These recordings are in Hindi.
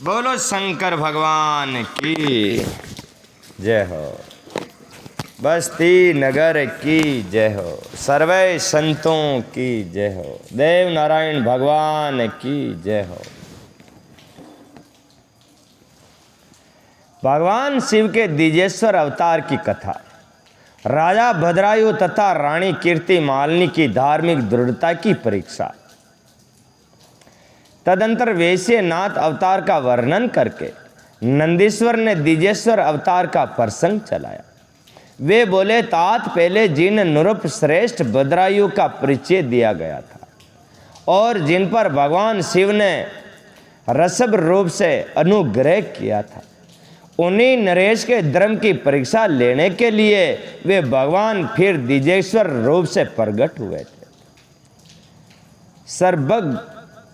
बोलो शंकर भगवान की जय हो। बस्ती नगर की जय हो। सर्वे संतों की जय हो। देव नारायण भगवान की जय हो। भगवान शिव के द्विजेश्वर अवतार की कथा। राजा भद्रायु तथा रानी कीर्ति मालिनी की धार्मिक दृढ़ता की परीक्षा। तदंतर वैश्यनाथ अवतार का वर्णन करके नंदीश्वर ने द्विजेश्वर अवतार का प्रसंग चलाया। वे बोले, तात पहले जिन नृप श्रेष्ठ भद्रायु का परिचय दिया गया था और जिन पर भगवान शिव ने रसभ रूप से अनुग्रह किया था, उन्हीं नरेश के धर्म की परीक्षा लेने के लिए वे भगवान फिर द्विजेश्वर रूप से प्रकट हुए थे।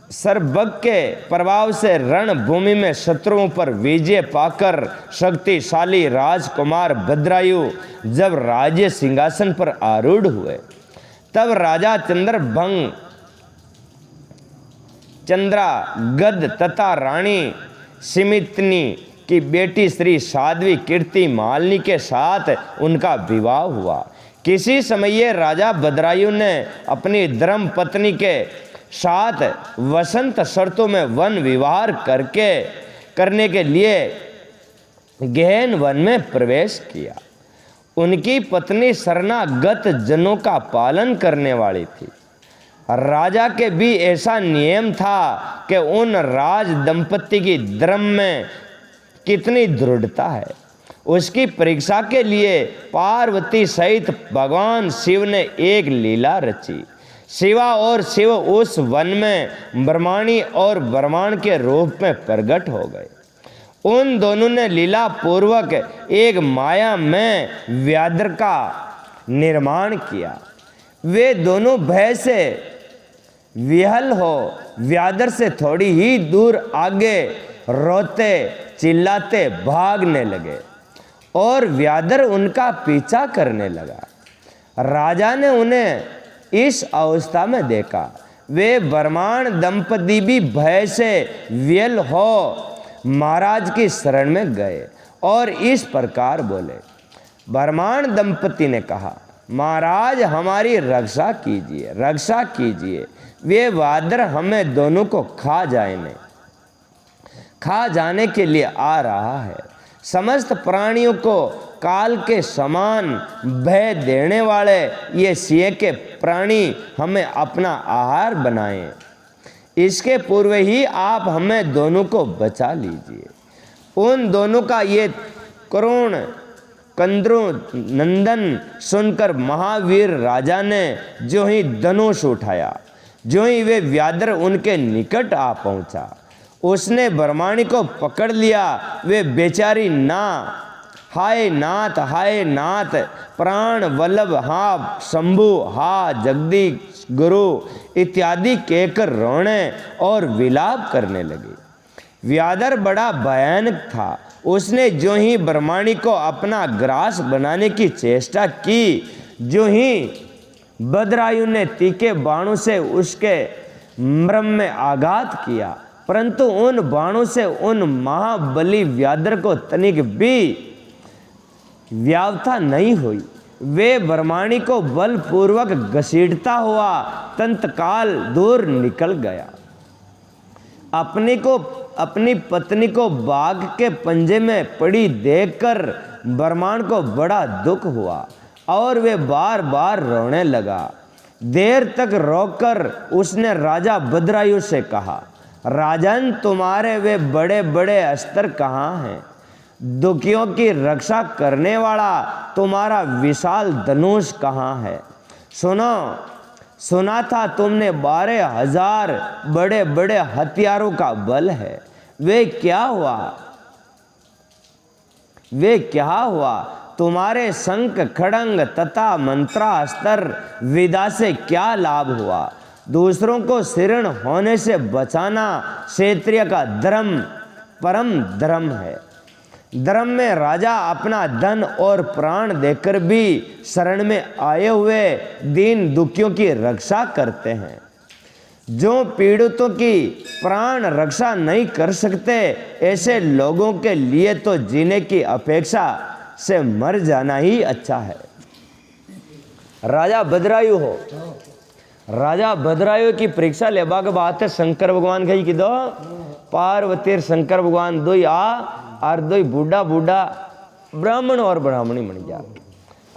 सर्वभग के प्रभाव से रणभूमि में शत्रुओं पर विजय पाकर शक्तिशाली राजकुमार भद्रायु जब राज्य सिंहासन पर आरूढ़ हुए, तब राजा चंद्रागद तथा रानी सिमितनी की बेटी श्री साध्वी कीर्ति मालिनी के साथ उनका विवाह हुआ। किसी समय ये राजा भद्रायु ने अपनी धर्म पत्नी के साथ वसंत शर्तों में वन विहार करने के लिए गहन वन में प्रवेश किया। उनकी पत्नी शरणागत जनों का पालन करने वाली थी। राजा के भी ऐसा नियम था कि उन राज दंपति की धर्म में कितनी दृढ़ता है, उसकी परीक्षा के लिए पार्वती सहित भगवान शिव ने एक लीला रची। शिवा और शिव उस वन में ब्रह्माणी और ब्रह्मांड के रूप में प्रकट हो गए। उन दोनों ने लीला पूर्वक एक माया में व्याघ्र का निर्माण किया। वे दोनों भय से विहल हो व्याघ्र से थोड़ी ही दूर आगे रोते चिल्लाते भागने लगे और व्याघ्र उनका पीछा करने लगा। राजा ने उन्हें इस अवस्था में देखा। वे ब्रह्मांड दंपति भी भय से विहल हो महाराज की शरण में गए और इस प्रकार बोले। ब्रह्मांड दंपति ने कहा, महाराज हमारी रक्षा कीजिए, रक्षा कीजिए। वे व्याघ्र हमें दोनों को खा जाने के लिए आ रहा है। समस्त प्राणियों को काल के समान भय देने वाले ये सिंह के प्राणी हमें अपना आहार बनाएं। इसके पूर्व ही आप हमें दोनों को बचा लीजिए। उन दोनों का ये करुण कंद्रु नंदन सुनकर महावीर राजा ने जो ही धनुष उठाया, जो ही वे व्याघ्र उनके निकट आ पहुंचा, उसने ब्रह्माणी को पकड़ लिया। वे बेचारी हाय नाथ प्राण वल्लभ, हा शंभु, हा जगदीश गुरु इत्यादि कहकर रोने और विलाप करने लगी। व्याघ्र बड़ा भयानक था। उसने जो ही ब्रह्माणी को अपना ग्रास बनाने की चेष्टा की, जो ही भद्रायु ने तीखे बाणों से उसके मर्म में आघात किया, परंतु उन बाणों से उन महाबली व्याघ्र को तनिक भी व्यावथा नहीं हुई। वे ब्रह्माणी को बलपूर्वक घसीटता हुआ तंतकाल दूर निकल गया। अपनी पत्नी को बाघ के पंजे में पड़ी देखकर ब्रह्मांड को बड़ा दुख हुआ और वे बार बार रोने लगा। देर तक रोकर उसने राजा भद्रायु से कहा, राजन तुम्हारे वे बड़े बड़े अस्त्र कहाँ हैं? दुखियों की रक्षा करने वाला तुम्हारा विशाल धनुष कहाँ है? सुना था तुमने 12,000 बड़े बड़े हथियारों का बल है। वे क्या हुआ? तुम्हारे शंख खड़ंग तथा मंत्रास्त्र विद्या से क्या लाभ हुआ? दूसरों को शरण होने से बचाना क्षत्रिय का धर्म परम धर्म है। धर्म में राजा अपना धन और प्राण देकर भी शरण में आए हुए दीन दुखियों की रक्षा करते हैं। जो पीड़ितों की प्राण रक्षा नहीं कर सकते, ऐसे लोगों के लिए तो जीने की अपेक्षा से मर जाना ही अच्छा है। राजा बदरायु हो, राजा बदरायु की परीक्षा लेबा के बाद शंकर भगवान कही कि दो पार्वती शंकर भगवान दो और दो बूढ़ा बूढ़ा ब्राह्मण और ब्राह्मणी बन गया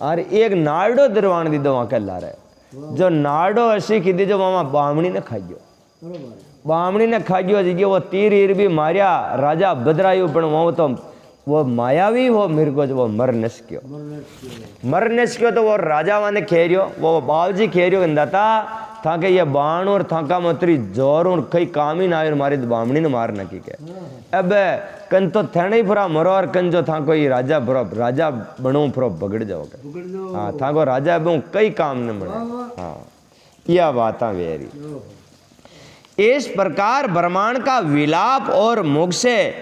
और एक नाड़ो दरवान दी दो वहां कह ला रहे जो नाड़ो ऐसी की दी जो मामा बामणी ने खाइयो, बामणी ने खाइयो जी वो तीर ईर भी मारिया राजा बदरायु पण वो तो वो मायावी हो मेरे को जो वो मर नस्क्यो तो वो राजा वाने खेरियो वो बाबजी खेरियो कहता था कि ये बाण और थाका मतरी जोर और कई काम ही ना आयो मारी बामणी ने मार न की के अब कन तो थेने ही पूरा मरो और कन जो था कोई राजा बनो पूरा बगड़ जाओगे। हाँ था को राजा बो कई काम न बने। हाँ यह बात वेरी इस प्रकार ब्रह्मांड का विलाप और मुख से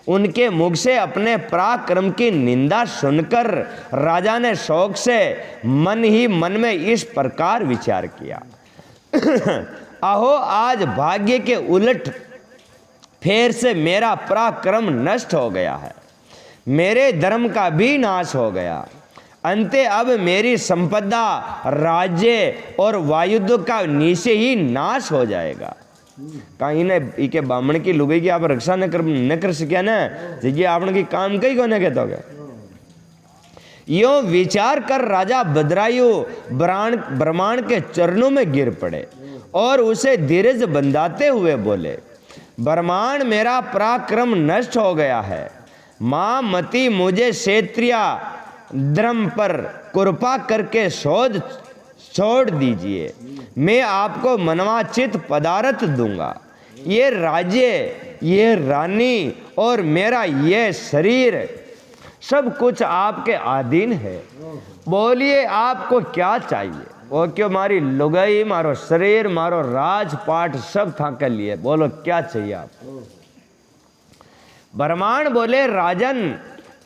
उनके मुख से अपने पराक्रम की निंदा सुनकर राजा ने शौक से मन ही मन में इस प्रकार विचार किया अहो आज भाग्य के उलट फेर से मेरा पराक्रम नष्ट हो गया है, मेरे धर्म का भी नाश हो गया, अंते अब मेरी संपदा राज्य और वायुद्ध का नीचे ही नाश हो जाएगा। कहीं ने इके बामण की लुगाई की आप रक्षा न कर सकिया ना जगह आपने की काम कई को न कहते यो विचार कर राजा बदरायु ब्रह्मांड के चरणों में गिर पड़े और उसे धीरज बंधाते हुए बोले ब्रह्मांड मेरा पराक्रम नष्ट हो गया है, मां मती मुझे क्षेत्रीय धर्म पर कृपा करके शोध छोड़ दीजिए, मैं आपको मनवाचित पदार्थ दूंगा, ये राज्य ये रानी और मेरा ये शरीर सब कुछ आपके अधीन है, बोलिए आपको क्या चाहिए। वो क्यों मारी लुगाई मारो शरीर मारो राजपाट सब था कर लिए, बोलो क्या चाहिए आपको। ब्रह्मांड बोले राजन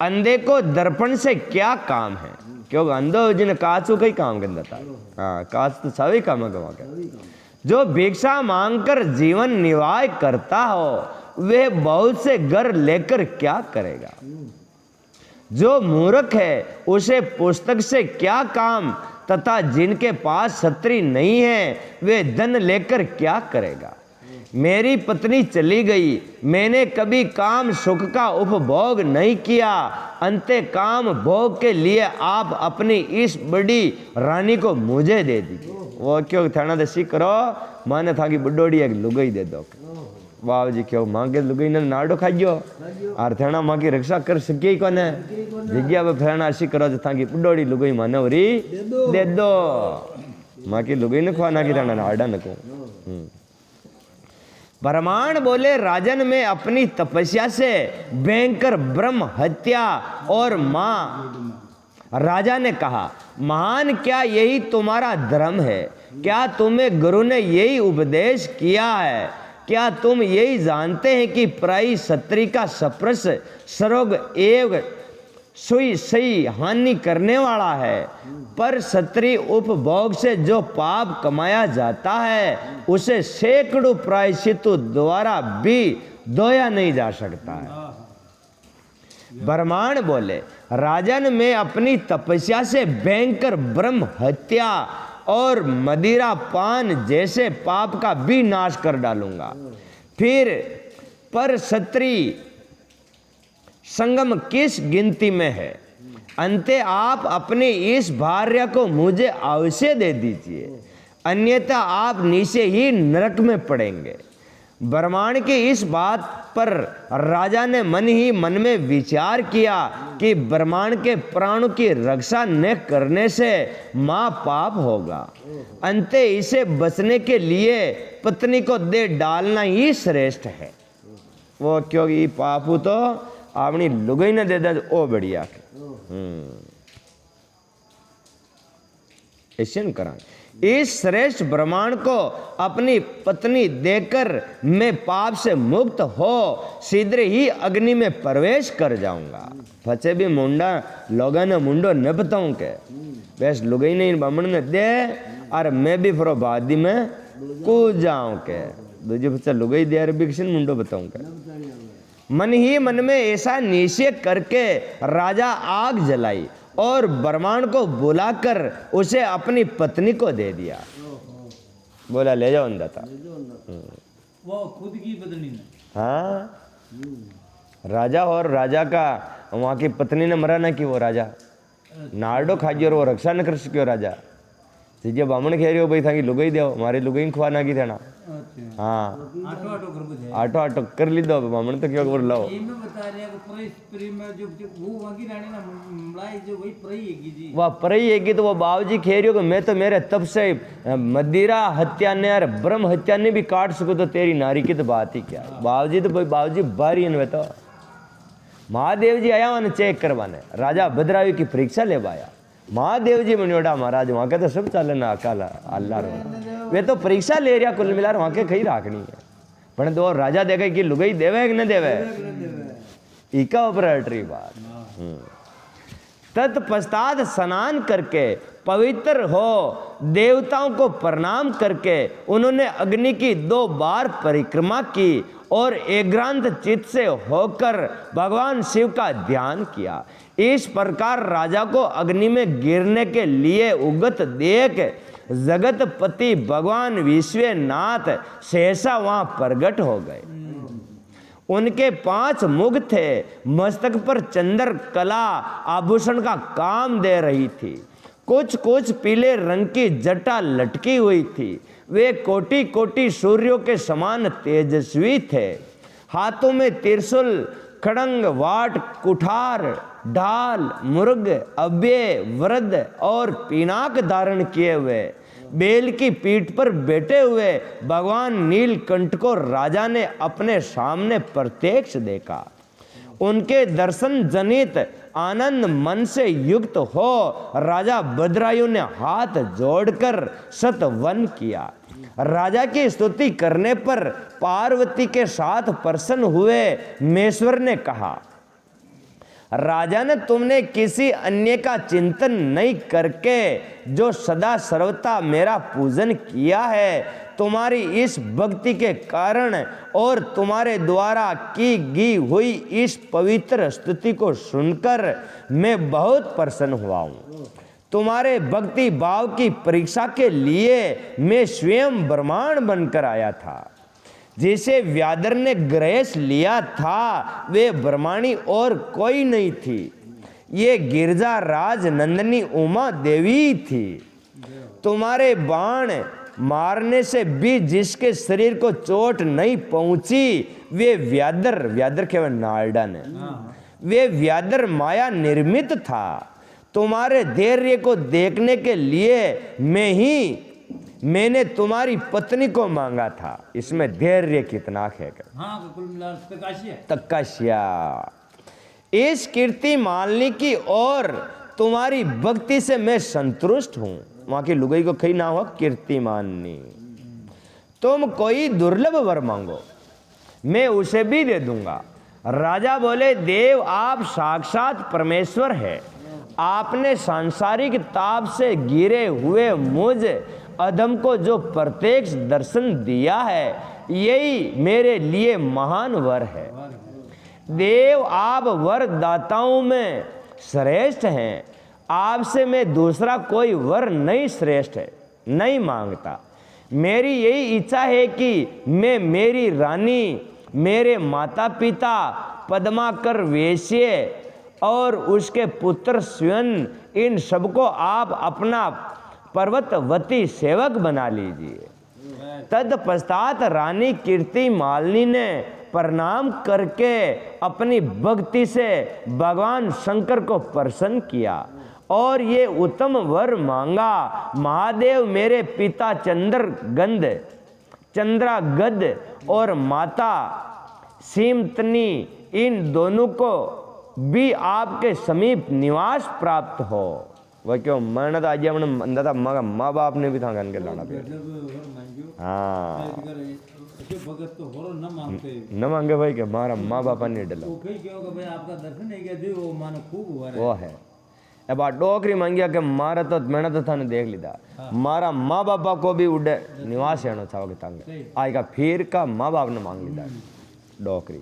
अंधे को दर्पण से क्या काम है, क्योंकि अंधो जिन काचू कई काम करता था। हाँ काच तो सभी काम गवा के जो भिक्षा मांगकर जीवन निर्वाह करता हो वे बहुत से घर लेकर क्या करेगा, जो मूर्ख है उसे पुस्तक से क्या काम, तथा जिनके पास छतरी नहीं है वे धन लेकर क्या करेगा। मेरी पत्नी चली गई, मैंने कभी काम सुख का उपभोग नहीं किया, अंते काम भोग के लिए आप अपनी इस बड़ी रानी को मुझे दे दीजिए। वो क्यों थाना दसी करो माने था कि बुड्ढोड़ी एक लुगाई दे दो, बाबू जी क्यों माँ के लुगाई ने नाड़ो खाइयो और थेना माँ की रक्षा कर सके कौन है जगह पे फैना ऐसी करो जो था कि बुड्ढोड़ी लुगाई माने वरी दे दो, माँ की लुगाई ने खवाना की थाना नाड़ा न को। ब्रह्मांड बोले राजन में अपनी तपस्या से भयंकर ब्रह्म हत्या और मां राजा ने कहा महान क्या यही तुम्हारा धर्म है, क्या तुम्हें गुरु ने यही उपदेश किया है, क्या तुम यही जानते हैं कि पराई क्षत्रिय का सप्रस सरोग एवं सुई सही हानि करने वाला है, पर क्षत्रिय उपभोग से जो पाप कमाया जाता है उसे सैकड़ों प्रायश्चित द्वारा भी धोया नहीं जा सकता है। ब्रह्मांड बोले राजन में अपनी तपस्या से भयंकर ब्रह्म हत्या और मदिरा पान जैसे पाप का भी नाश कर डालूंगा, फिर पर क्षत्रिय संगम किस गिनती में है, अंते आप अपनी इस भार्या को मुझे अवश्य दे दीजिए, अन्यथा आप नीचे ही नरक में पड़ेंगे। ब्रह्मांड की इस बात पर राजा ने मन ही मन में विचार किया कि ब्रह्मांड के प्राणों की रक्षा न करने से मां पाप होगा, अंते इसे बचने के लिए पत्नी को दे डालना ही श्रेष्ठ है। वो क्योंकि पापू तो अपनी लुगाई ने दे दे ओ बढ़िया ऐसे करा। इस श्रेष्ठ ब्रह्मांड को अपनी पत्नी देकर मैं पाप से मुक्त हो शीघ्र ही अग्नि में प्रवेश कर जाऊंगा। फचे भी मुंडा लोगों ने मुंडो न बताऊं के बस लुगाई नहीं बामण ने दे और मैं भी फिर बादी में कूद जाऊं के दूजे बच्चा लुगाई दे रहे बिकसिन मुंडो बताऊं के। मन ही मन में ऐसा निश्चय करके राजा आग जलाई और ब्रह्मांड को बुलाकर उसे अपनी पत्नी को दे दिया। बोला ले जाओ अंदाता। वो खुद की पत्नी ने। हाँ, राजा और राजा का वहां की पत्नी ने मरा ना कि वो राजा नारडो खाजी और वो रक्षा न कर सको राजा सीजे बामण कह रही हो भाई थाकी लुगाई दो हमारी लुगाई खुआ ना की थे ना। हाँ आटो आटो कर ली दो बामण तो क्यों कर लाओ। बता रहे हैं में जो वो वहां की रानी ना मलाई जो वही प्रई है जी। वह प्रई है तो वो बाबूजी कह रही हो कि मैं तो मेरे तब से मदिरा हत्या ने और ब्रह्म हत्या ने भी काट सको तो तेरी नारी की तो बात ही क्या। बाबूजी तो बाबूजी बारी इन तो महादेव जी आया वहां चेक करवाने राजा भद्रायु की परीक्षा ले पाया। महादेव जी मनोड़ा महाराज वहां के तो सब चल ना अकाला अल्लाह वे तो परीक्षा ले रहा कुल मिला वहां के कहीं राखनी है पर दो राजा देखे कि लुगाई देवे कि न देवे इका ऑपरेटरी बात। तत्पश्चात स्नान करके पवित्र हो देवताओं को प्रणाम करके उन्होंने अग्नि की 2 बार परिक्रमा की और एकांत चित्त से होकर भगवान शिव का ध्यान किया। इस प्रकार राजा को अग्नि में गिरने के लिए उगत देख जगतपति भगवान विश्वनाथ सहसा वहां प्रकट हो गए। उनके 5 मुख थे, मस्तक पर चंद्र कला आभूषण का काम दे रही थी। कुछ कुछ पीले रंग की जटा लटकी हुई थी। वे कोटि कोटि सूर्यों के समान तेजस्वी थे। हाथों में त्रिशूल खड़ंग वाट कुठार ढाल मुर्ग अव्यय वृद्ध और पिनाक धारण किए हुए बेल की पीठ पर बैठे हुए भगवान नीलकंठ को राजा ने अपने सामने प्रत्यक्ष देखा। उनके दर्शन जनित आनंद मन से युक्त हो राजा भद्रायु ने हाथ जोड़कर शतवन किया। राजा की स्तुति करने पर पार्वती के साथ प्रसन्न हुए महेश्वर ने कहा, राजा ने तुमने किसी अन्य का चिंतन नहीं करके जो सदा सर्वथा मेरा पूजन किया है, तुम्हारी इस भक्ति के कारण और तुम्हारे द्वारा की गई हुई इस पवित्र स्तुति को सुनकर मैं बहुत प्रसन्न हुआ हूँ। तुम्हारे भक्ति भाव की परीक्षा के लिए मैं स्वयं ब्रह्मांड बनकर आया था। जिसे व्याधर ने ग्रहस लिया था वे ब्रह्माणी और कोई नहीं थी, ये गिरजा राज नंदनी उमा देवी थी। तुम्हारे बाण मारने से भी जिसके शरीर को चोट नहीं पहुंची वे व्याधर केवल नारडा ने वे व्याधर माया निर्मित था। तुम्हारे धैर्य को देखने के लिए मैंने तुम्हारी पत्नी को मांगा था। इसमें धैर्य कितना है? हाँ, कुल मिला तकाशिया। इस कीर्ति मालनी की और तुम्हारी भक्ति से मैं संतुष्ट हूं। वहां की लुगाई को कहीं ना हो कीर्ति माननी। तुम कोई दुर्लभ वर मांगो, मैं उसे भी दे दूंगा। राजा बोले, देव आप साक्षात परमेश्वर है। आपने सांसारिक ताप से गिरे हुए मुझ अधम को जो प्रत्यक्ष दर्शन दिया है, यही मेरे लिए महान वर है। देव आप वर दाताओं में श्रेष्ठ हैं। आपसे मैं दूसरा कोई वर नहीं श्रेष्ठ है, नहीं मांगता। मेरी यही इच्छा है कि मैं मेरी रानी, मेरे माता पिता पद्माकर वैश्य और उसके पुत्र स्वयं, इन सबको आप अपना पर्वतवती सेवक बना लीजिए। तत्पश्चात रानी कीर्ति मालिनी ने प्रणाम करके अपनी भक्ति से भगवान शंकर को प्रसन्न किया और ये उत्तम वर मांगा। महादेव मेरे पिता चंद्रागद और माता सीमतनी, इन दोनों को भी आपके समीप निवास प्राप्त हो। वह क्यों मरण आज अंदाजा माँ बाप ने भी था के लाना पे। हाँ, न मांगे भाई के हमारा माँ बापा ने डला आपका दर्शन है, वो है। अब आ डोकरी मांगिया कि मारा तो मैंने तो थाने देख लिया मारा माँ बापा को भी उड़े निवास आना चाहोगे तांगे आएगा फिर का माँ बाप ने मांग लिया डोकरी।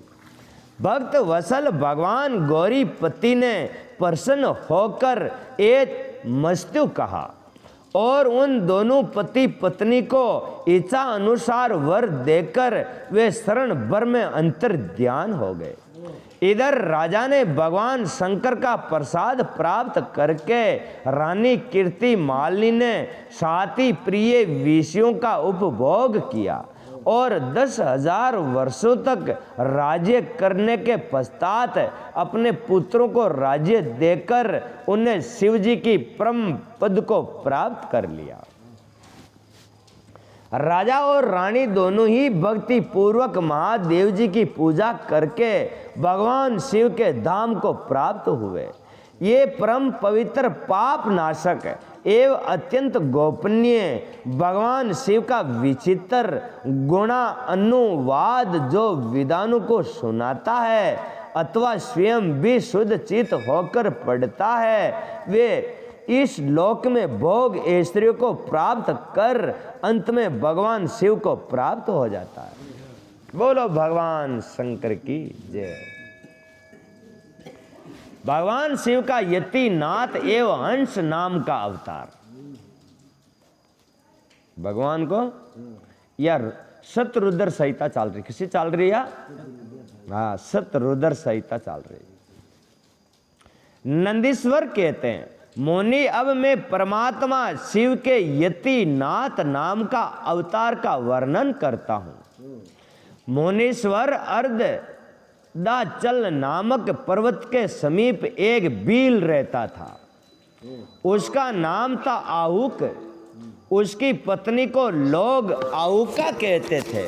भक्त वसल भगवान गौरीपति ने प्रसन्न होकर एक मस्तु कहा और उन दोनों पति पत्नी को इच्छा अनुसार वर देकर वे शरण भर में अंतर ध्यान हो गए। इधर राजा ने भगवान शंकर का प्रसाद प्राप्त करके रानी कीर्ति मालिनी ने साथी प्रिय विषयों का उपभोग किया और 10,000 वर्षों तक राज्य करने के पश्चात अपने पुत्रों को राज्य देकर उन्हें शिव जी की परम पद को प्राप्त कर लिया। राजा और रानी दोनों ही भक्ति पूर्वक महादेव जी की पूजा करके भगवान शिव के धाम को प्राप्त हुए। ये परम पवित्र पाप नाशक एवं अत्यंत गोपनीय भगवान शिव का विचित्र गुणा अनुवाद जो विद्वानों को सुनाता है अथवा स्वयं भी शुद्ध चित्त होकर पढ़ता है वे इस लोक में भोग ऐश्वर्य को प्राप्त कर अंत में भगवान शिव को प्राप्त हो जाता है। बोलो भगवान शंकर की जय। भगवान शिव का यतिनाथ एवं हंस नाम का अवतार भगवान को यार शतरुद्र संहिता चल रही किसी चल रही है हाँ शतरुद्र संहिता चल रही। नंदीश्वर कहते हैं मुनि अब मैं परमात्मा शिव के यतिनाथ नाम का अवतार का वर्णन करता हूं। मुनीश्वर अर्ध दाचल नामक पर्वत के समीप एक बील रहता था। उसका नाम था आहुक। उसकी पत्नी को लोग आहुका कहते थे।